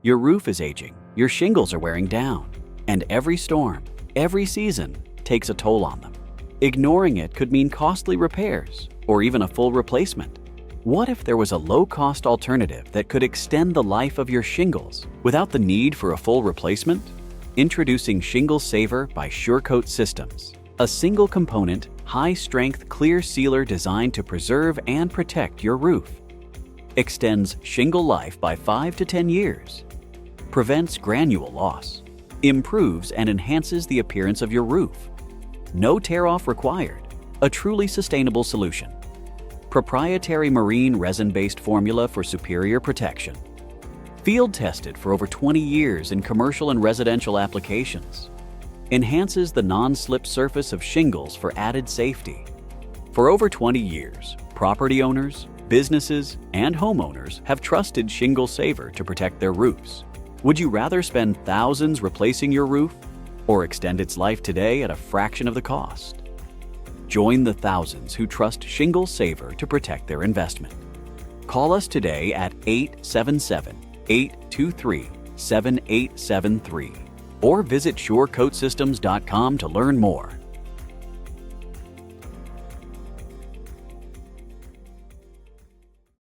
Your roof is aging, your shingles are wearing down, and every storm, every season takes a toll on them. Ignoring it could mean costly repairs or even a full replacement. What if there was a low-cost alternative that could extend the life of your shingles without the need for a full replacement? Introducing Shingle Saver by SureCoat Systems, a single-component, high-strength clear sealer designed to preserve and protect your roof. Extends shingle life by 5 to 10 years, prevents granule loss, improves and enhances the appearance of your roof. No tear-off required, a truly sustainable solution. Proprietary marine resin-based formula for superior protection. Field tested for over 20 years in commercial and residential applications. Enhances the non-slip surface of shingles for added safety. For over 20 years, property owners, businesses, and homeowners have trusted Shingle Saver to protect their roofs. Would you rather spend thousands replacing your roof or extend its life today at a fraction of the cost? Join the thousands who trust Shingle Saver to protect their investment. Call us today at 877-823-7873 or visit SureCoatSystems.com to learn more.